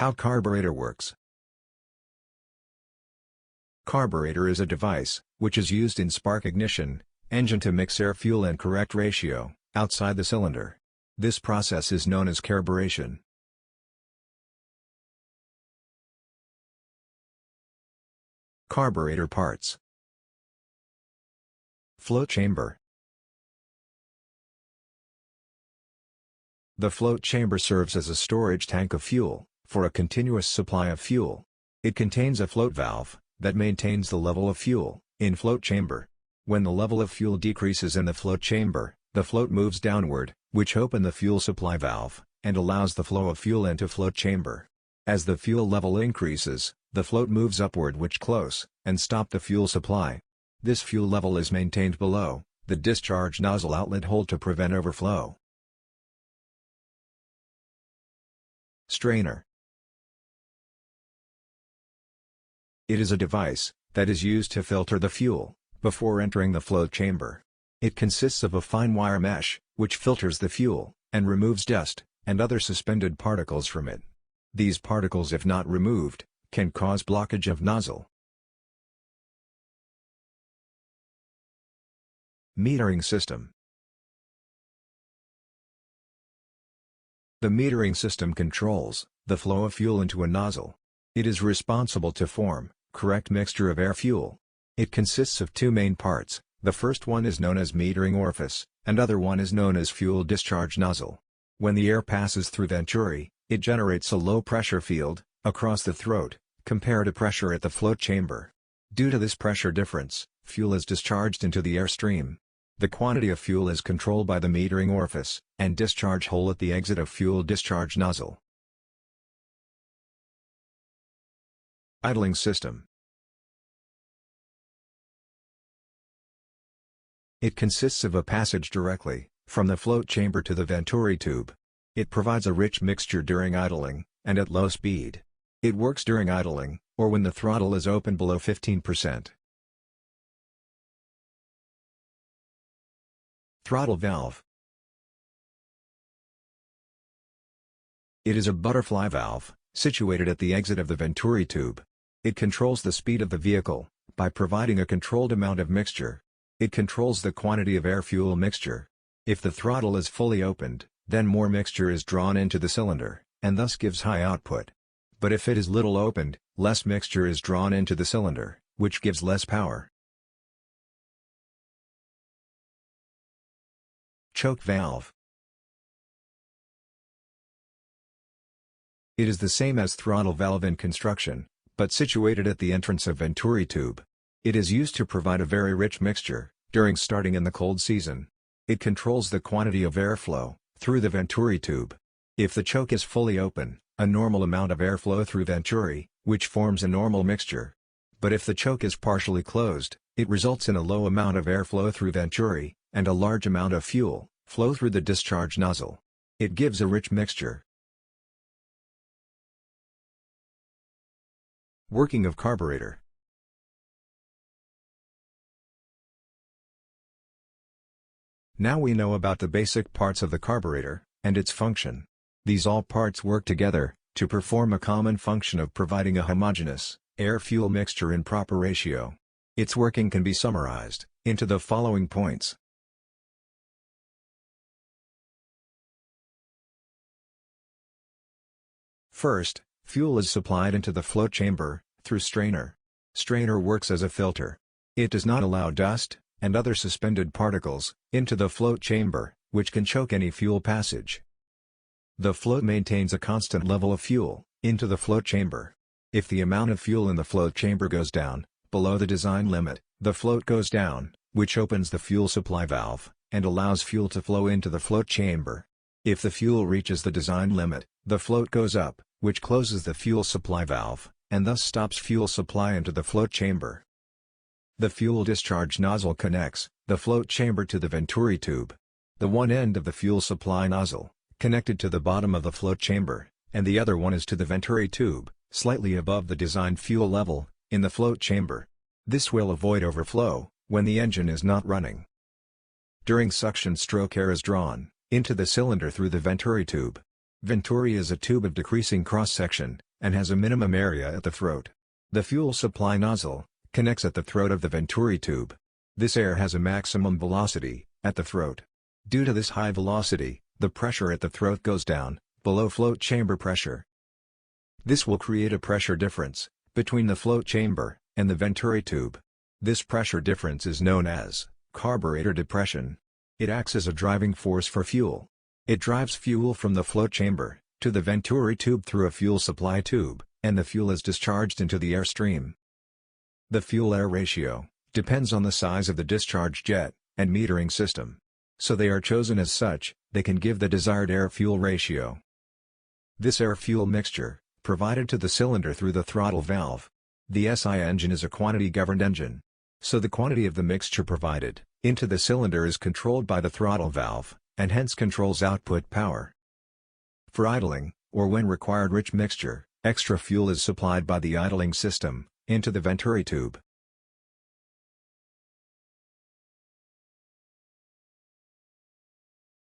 How carburetor works. Carburetor is a device, which is used in spark ignition, engine to mix air-fuel in correct ratio, outside the cylinder. This process is known as carburation. Carburetor parts. Float chamber. The float chamber serves as a storage tank of fuel, for a continuous supply of fuel. It contains a float valve, that maintains the level of fuel, in float chamber. When the level of fuel decreases in the float chamber, the float moves downward, which opens the fuel supply valve, and allows the flow of fuel into float chamber. As the fuel level increases, the float moves upward, which close, and stop the fuel supply. This fuel level is maintained below the discharge nozzle outlet hole to prevent overflow. Strainer. It is a device that is used to filter the fuel before entering the float chamber. It consists of a fine wire mesh, which filters the fuel, and removes dust and other suspended particles from it. These particles, if not removed, can cause blockage of nozzle. Metering system. The metering system controls the flow of fuel into a nozzle. It is responsible to form correct mixture of air-fuel. It consists of two main parts. The first one is known as metering orifice, and other one is known as fuel discharge nozzle. When the air passes through venturi, it generates a low-pressure field across the throat, compared to pressure at the float chamber. Due to this pressure difference, fuel is discharged into the airstream. The quantity of fuel is controlled by the metering orifice and discharge hole at the exit of fuel discharge nozzle. Idling system. It consists of a passage directly from the float chamber to the venturi tube. It provides a rich mixture during idling and at low speed. It works during idling, or when the throttle is open below 15%. Throttle valve. It is a butterfly valve, situated at the exit of the venturi tube. It controls the speed of the vehicle by providing a controlled amount of mixture. It controls the quantity of air-fuel mixture. If the throttle is fully opened, then more mixture is drawn into the cylinder, and thus gives high output. But if it is little opened, less mixture is drawn into the cylinder, which gives less power. Choke valve. It is the same as throttle valve in construction, but situated at the entrance of venturi tube. It is used to provide a very rich mixture during starting in the cold season. It controls the quantity of airflow through the venturi tube. If the choke is fully open, a normal amount of airflow through venturi, which forms a normal mixture. But if the choke is partially closed, it results in a low amount of airflow through venturi, and a large amount of fuel flow through the discharge nozzle. It gives a rich mixture. Working of carburetor. Now we know about the basic parts of the carburetor and its function. These all parts work together to perform a common function of providing a homogeneous air-fuel mixture in proper ratio. Its working can be summarized into the following points. First, fuel is supplied into the float chamber through strainer. Strainer works as a filter. It does not allow dust and other suspended particles into the float chamber, which can choke any fuel passage. The float maintains a constant level of fuel into the float chamber. If the amount of fuel in the float chamber goes down below the design limit, the float goes down, which opens the fuel supply valve and allows fuel to flow into the float chamber. If the fuel reaches the design limit, the float goes up, which closes the fuel supply valve, and thus stops fuel supply into the float chamber. The fuel discharge nozzle connects the float chamber to the venturi tube. The one end of the fuel supply nozzle, connected to the bottom of the float chamber, and the other one is to the venturi tube, slightly above the designed fuel level, in the float chamber. This will avoid overflow when the engine is not running. During suction, stroke air is drawn into the cylinder through the venturi tube. Venturi is a tube of decreasing cross-section, and has a minimum area at the throat. The fuel supply nozzle connects at the throat of the venturi tube. This air has a maximum velocity at the throat. Due to this high velocity, the pressure at the throat goes down, below float chamber pressure. This will create a pressure difference between the float chamber and the venturi tube. This pressure difference is known as carburetor depression. It acts as a driving force for fuel. It drives fuel from the float chamber to the venturi tube through a fuel supply tube, and the fuel is discharged into the airstream. The fuel-air ratio depends on the size of the discharge jet and metering system. So they are chosen as such, they can give the desired air-fuel ratio. This air-fuel mixture, provided to the cylinder through the throttle valve. The SI engine is a quantity-governed engine. So the quantity of the mixture provided into the cylinder is controlled by the throttle valve, and hence controls output power. For idling, or when required rich mixture, extra fuel is supplied by the idling system into the venturi tube.